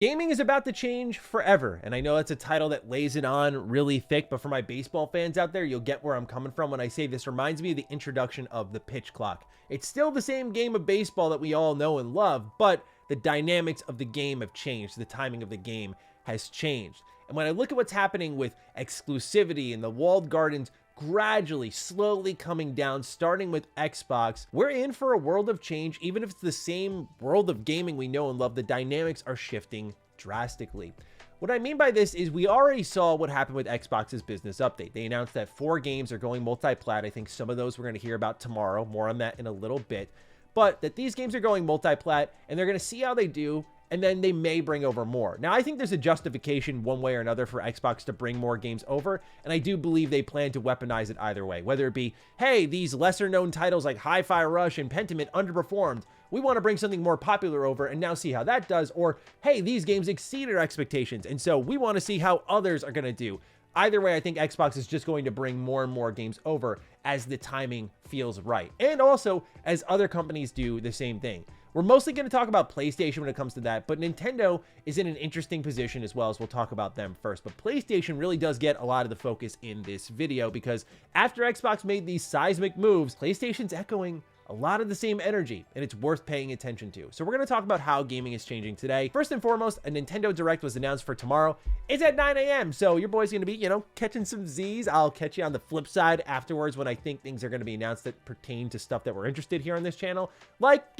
Gaming is about to change forever, and I know that's a title that lays it on really thick, but for my baseball fans out there, you'll get where I'm coming from when I say this reminds me of the introduction of the pitch clock. It's still the same game of baseball that we all know and love, but the dynamics of the game have changed. The timing of the game has changed. And when I look at what's happening with exclusivity and the walled gardens gradually, slowly coming down, starting with Xbox, we're in for a world of change. Even if it's the same world of gaming we know and love, the dynamics are shifting drastically. What I mean by this is we already saw what happened with Xbox's business update. They announced that 4 games are going multi-plat. I think some of those we're going to hear about tomorrow, more on that in a little bit, but that these games are going multi-plat and they're going to see how they do, and then they may bring over more. Now, I think there's a justification one way or another for Xbox to bring more games over, and I do believe they plan to weaponize it either way, whether it be, hey, these lesser-known titles like Hi-Fi Rush and Pentiment underperformed. We want to bring something more popular over and now see how that does, or, hey, these games exceeded our expectations, and so we want to see how others are going to do. Either way, I think Xbox is just going to bring more and more games over as the timing feels right, and also as other companies do the same thing. We're mostly going to talk about PlayStation when it comes to that, but Nintendo is in an interesting position as well, as we'll talk about them first. But PlayStation really does get a lot of the focus in this video because after Xbox made these seismic moves, PlayStation's echoing a lot of the same energy, and it's worth paying attention to. So we're going to talk about how gaming is changing today. First and foremost, a Nintendo Direct was announced for tomorrow. It's at 9 a.m., so your boy's going to be, catching some Z's. I'll catch you on the flip side afterwards when I think things are going to be announced that pertain to stuff that we're interested here on this channel, like,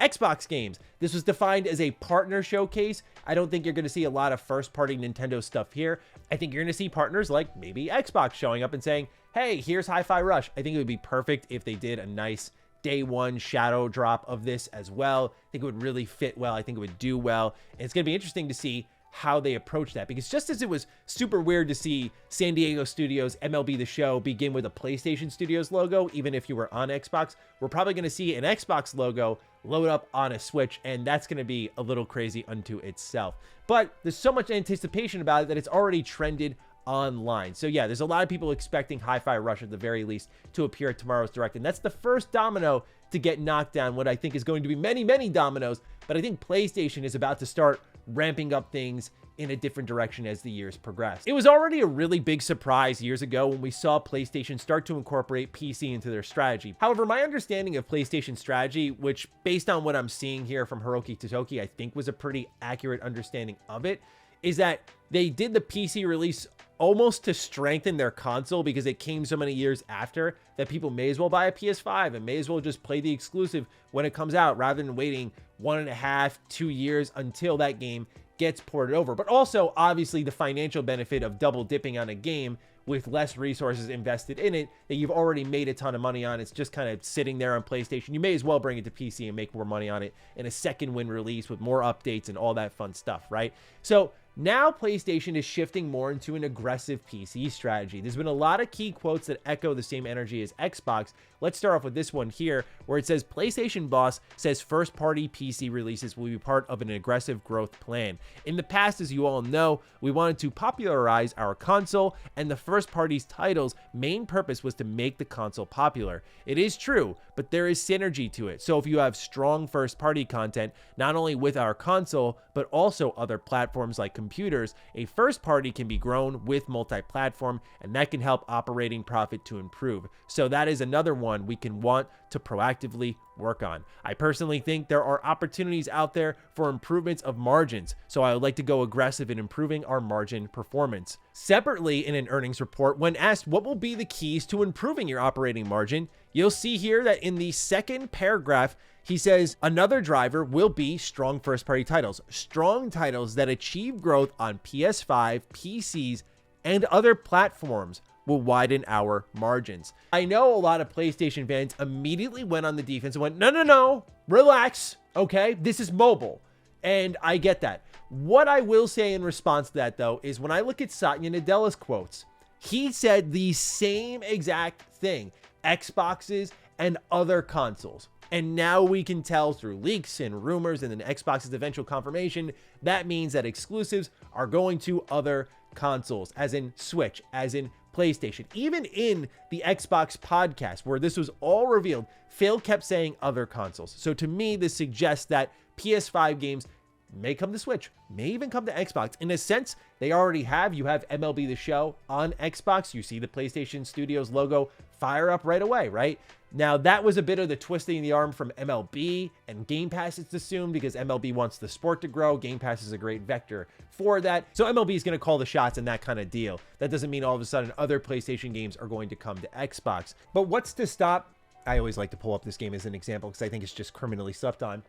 Xbox games. This was defined as a partner showcase. I don't think you're going to see a lot of first-party Nintendo stuff here. I think you're going to see partners like maybe Xbox showing up and saying, hey, here's Hi-Fi Rush. I think it would be perfect if they did a nice day one shadow drop of this as well. I think it would really fit well. I think it would do well. And it's going to be interesting to see how they approach that, because just as it was super weird to see San Diego Studios MLB The Show begin with a PlayStation Studios logo, even if you were on Xbox, we're probably going to see an Xbox logo load up on a Switch, and that's going to be a little crazy unto itself. But there's so much anticipation about it that it's already trended online. So yeah, there's a lot of people expecting Hi-Fi Rush at the very least to appear at tomorrow's Direct, and that's the first domino to get knocked down, what I think is going to be many, many dominoes. But I think PlayStation is about to start ramping up things in a different direction as the years progress. It was already a really big surprise years ago when we saw PlayStation start to incorporate PC into their strategy. However, my understanding of PlayStation's strategy, which based on what I'm seeing here from Hiroki Totoki, I think was a pretty accurate understanding of it, is that they did the PC release almost to strengthen their console because it came so many years after that people may as well buy a PS5 and may as well just play the exclusive when it comes out rather than waiting 1.5, 2 years until that game gets ported over. But also, obviously, the financial benefit of double dipping on a game with less resources invested in it that you've already made a ton of money on. It's just kind of sitting there on PlayStation. You may as well bring it to PC and make more money on it in a second win release with more updates and all that fun stuff, right? So now PlayStation is shifting more into an aggressive PC strategy. There's been a lot of key quotes that echo the same energy as Xbox. Let's start off with this one here, where it says, PlayStation boss says first-party PC releases will be part of an aggressive growth plan. In the past, as you all know, we wanted to popularize our console, and the first-party's titles' main purpose was to make the console popular. It is true, but there is synergy to it. So if you have strong first-party content, not only with our console, but also other platforms like computers, a first party can be grown with multi-platform, and that can help operating profit to improve. So that is another one we can want to proactively work on. I personally think there are opportunities out there for improvements of margins, so I would like to go aggressive in improving our margin performance. Separately, in an earnings report, when asked what will be the keys to improving your operating margin, you'll see here that in the second paragraph, he says another driver will be strong first-party titles. Strong titles that achieve growth on PS5, PCs, and other platforms will widen our margins. I know a lot of PlayStation fans immediately went on the defense and went, no, relax, okay? This is mobile. And I get that. What I will say in response to that, though, is when I look at Satya Nadella's quotes, he said the same exact thing. Xboxes and other consoles. And now we can tell through leaks and rumors and then Xbox's eventual confirmation, that means that exclusives are going to other consoles, as in Switch, as in PlayStation. Even in the Xbox podcast, where this was all revealed, Phil kept saying other consoles. So to me, this suggests that PS5 games may come to Switch, may even come to Xbox. In a sense, they already have. You have MLB The Show on Xbox. You see the PlayStation Studios logo fire up right away, right? Now, that was a bit of the twisting the arm from MLB and Game Pass, it's assumed, because MLB wants the sport to grow. Game Pass is a great vector for that. So MLB is going to call the shots in that kind of deal. That doesn't mean all of a sudden other PlayStation games are going to come to Xbox. But what's to stop? I always like to pull up this game as an example because I think it's just criminally slept on.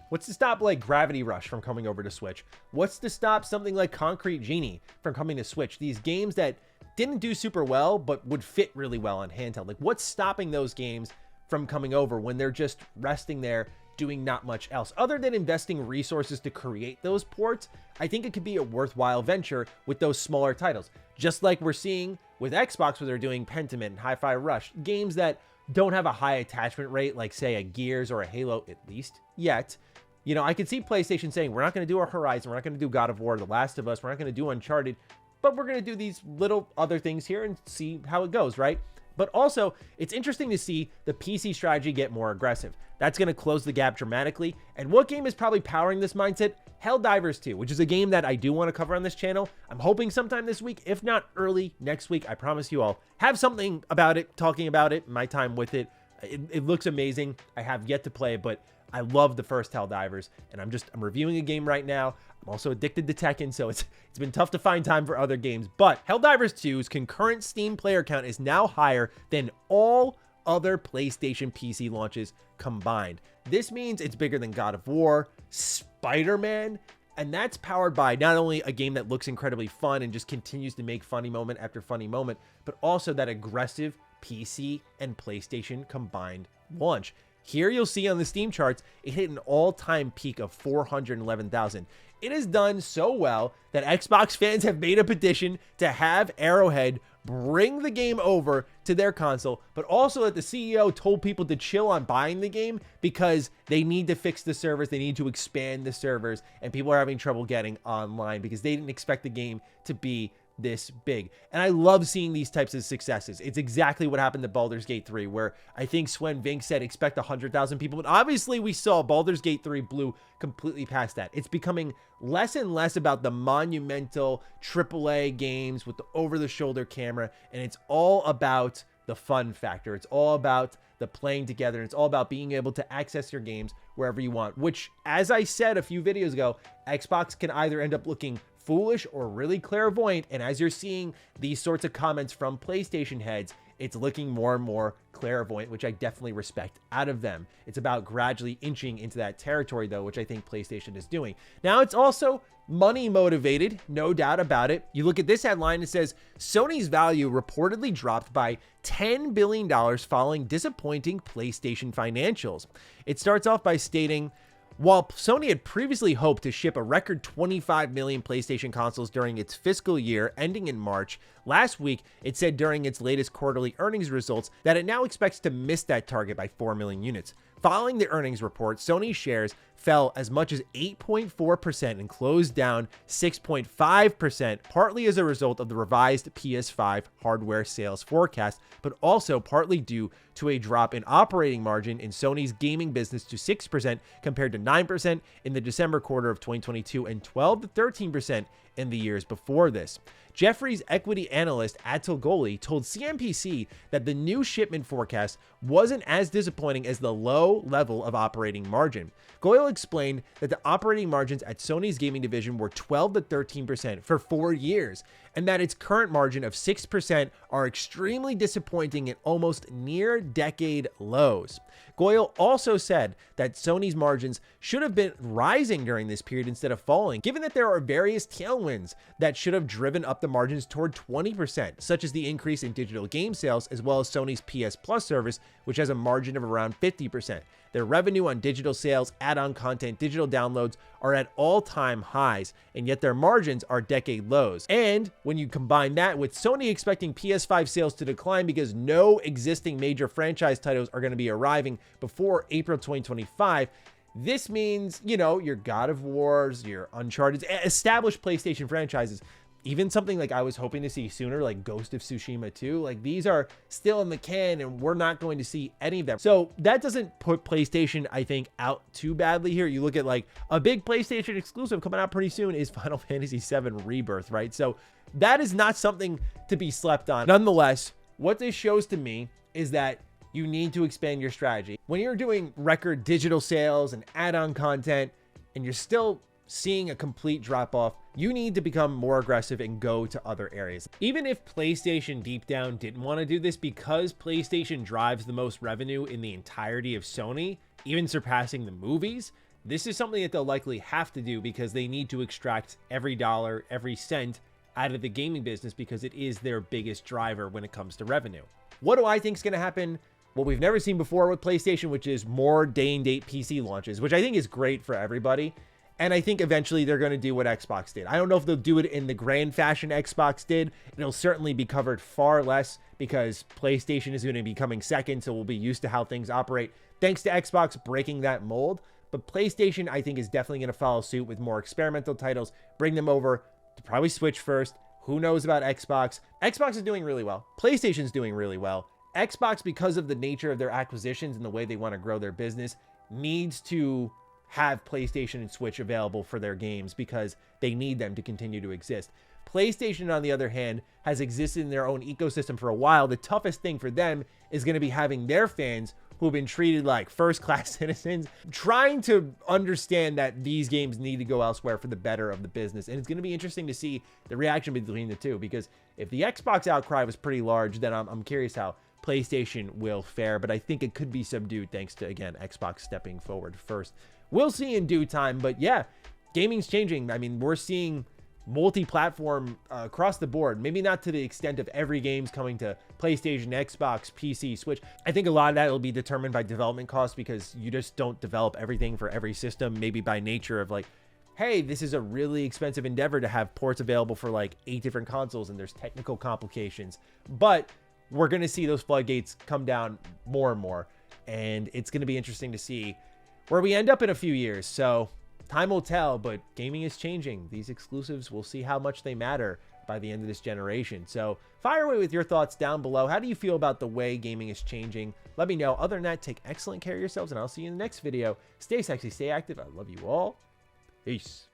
What's to stop like Gravity Rush from coming over to Switch? What's to stop something like Concrete Genie from coming to Switch? These games that didn't do super well, but would fit really well on handheld. Like, what's stopping those games from coming over when they're just resting there doing not much else? Other than investing resources to create those ports, I think it could be a worthwhile venture with those smaller titles. Just like we're seeing with Xbox where they're doing Pentiment and Hi-Fi Rush, games that don't have a high attachment rate, like say a Gears or a Halo, at least yet. You know, I could see PlayStation saying, we're not going to do our Horizon, we're not going to do God of War, The Last of Us, we're not going to do Uncharted, but we're going to do these little other things here and see how it goes, right? But also, it's interesting to see the PC strategy get more aggressive. That's going to close the gap dramatically. And what game is probably powering this mindset? Helldivers 2, which is a game that I do want to cover on this channel. I'm hoping sometime this week, if not early next week. I promise you I'll have something about it, talking about it, my time with it. It looks amazing. I have yet to play it, but I love the first Helldivers, and I'm reviewing a game right now. I'm also addicted to Tekken, so it's been tough to find time for other games. But Helldivers 2's concurrent Steam player count is now higher than all other PlayStation PC launches combined. This means it's bigger than God of War, Spider-Man, and that's powered by not only a game that looks incredibly fun and just continues to make funny moment after funny moment, but also that aggressive PC and PlayStation combined launch. Here you'll see on the Steam charts, it hit an all-time peak of 411,000. It has done so well that Xbox fans have made a petition to have Arrowhead bring the game over to their console, but also that the CEO told people to chill on buying the game because they need to fix the servers, they need to expand the servers, and people are having trouble getting online because they didn't expect the game to be this big. And I love seeing these types of successes. It's exactly what happened to Baldur's Gate 3, where I think Swen Vink said expect 100,000 people, but obviously we saw Baldur's Gate 3 blew completely past that. It's becoming less and less about the monumental AAA games with the over-the-shoulder camera, and it's all about the fun factor. It's all about the playing together, and it's all about being able to access your games wherever you want, which, as I said a few videos ago, Xbox can either end up looking foolish or really clairvoyant, and as you're seeing these sorts of comments from PlayStation heads, it's looking more and more clairvoyant, which I definitely respect out of them. It's about gradually inching into that territory, though, which I think PlayStation is doing. Now, it's also money motivated, no doubt about it. You look at this headline, it says, Sony's value reportedly dropped by $10 billion following disappointing PlayStation financials. It starts off by stating, while Sony had previously hoped to ship a record 25 million PlayStation consoles during its fiscal year ending in March, last week it said during its latest quarterly earnings results that it now expects to miss that target by 4 million units. Following the earnings report, Sony's shares fell as much as 8.4% and closed down 6.5%, partly as a result of the revised PS5 hardware sales forecast, but also partly due to a drop in operating margin in Sony's gaming business to 6% compared to 9% in the December quarter of 2022 and 12 to 13% in the years before this. Jefferies equity analyst Atul Goli told CNBC that the new shipment forecast wasn't as disappointing as the low level of operating margin. Goyle explained that the operating margins at Sony's gaming division were 12 to 13% for 4 years, and that its current margin of 6% are extremely disappointing at almost near decade lows. Goyle also said that Sony's margins should have been rising during this period instead of falling, given that there are various tailwinds that should have driven up the margins toward 20%, such as the increase in digital game sales, as well as Sony's PS Plus service, which has a margin of around 50%. Their revenue on digital sales, add-on content, digital downloads are at all-time highs, and yet their margins are decade lows. And when you combine that with Sony expecting PS5 sales to decline because no existing major franchise titles are going to be arriving before April 2025, this means, you know, your God of Wars, your Uncharted, established PlayStation franchises, even something like I was hoping to see sooner, like Ghost of Tsushima 2, like these are still in the can and we're not going to see any of them. So that doesn't put PlayStation, I think, out too badly here. You look at like a big PlayStation exclusive coming out pretty soon is Final Fantasy VII Rebirth, right? So that is not something to be slept on. Nonetheless, what this shows to me is that you need to expand your strategy. When you're doing record digital sales and add-on content and you're still seeing a complete drop off, you need to become more aggressive and go to other areas. Even if PlayStation deep down didn't want to do this, because PlayStation drives the most revenue in the entirety of Sony, even surpassing the movies, this is something that they'll likely have to do because they need to extract every dollar, every cent out of the gaming business because it is their biggest driver when it comes to revenue. What do I think is going to happen? What we've never seen before with PlayStation, which is more day-and-date PC launches, which I think is great for everybody. And I think eventually they're going to do what Xbox did. I don't know if they'll do it in the grand fashion Xbox did. It'll certainly be covered far less because PlayStation is going to be coming second, so we'll be used to how things operate thanks to Xbox breaking that mold. But PlayStation, I think, is definitely going to follow suit with more experimental titles, bring them over to probably Switch first. Who knows about Xbox? Xbox is doing really well. PlayStation's doing really well. Xbox, because of the nature of their acquisitions and the way they want to grow their business, needs to have PlayStation and Switch available for their games because they need them to continue to exist. PlayStation, on the other hand, has existed in their own ecosystem for a while. The toughest thing for them is going to be having their fans who have been treated like first-class citizens, trying to understand that these games need to go elsewhere for the better of the business. And it's going to be interesting to see the reaction between the two, because if the Xbox outcry was pretty large, then I'm curious how PlayStation will fare, but I think it could be subdued thanks to, again, Xbox stepping forward first. We'll see in due time, but yeah, gaming's changing. I mean, we're seeing multi-platform across the board, maybe not to the extent of every game's coming to PlayStation, Xbox, PC, Switch. I think a lot of that will be determined by development costs because you just don't develop everything for every system, maybe by nature of like, hey, this is a really expensive endeavor to have ports available for like 8 different consoles and there's technical complications. But we're going to see those floodgates come down more and more, and it's going to be interesting to see where we end up in a few years. So time will tell, but gaming is changing. These exclusives, we'll see how much they matter by the end of this generation. So fire away with your thoughts down below. How do you feel about the way gaming is changing? Let me know. Other than that, take excellent care of yourselves, and I'll see you in the next video. Stay sexy, stay active. I love you all. Peace.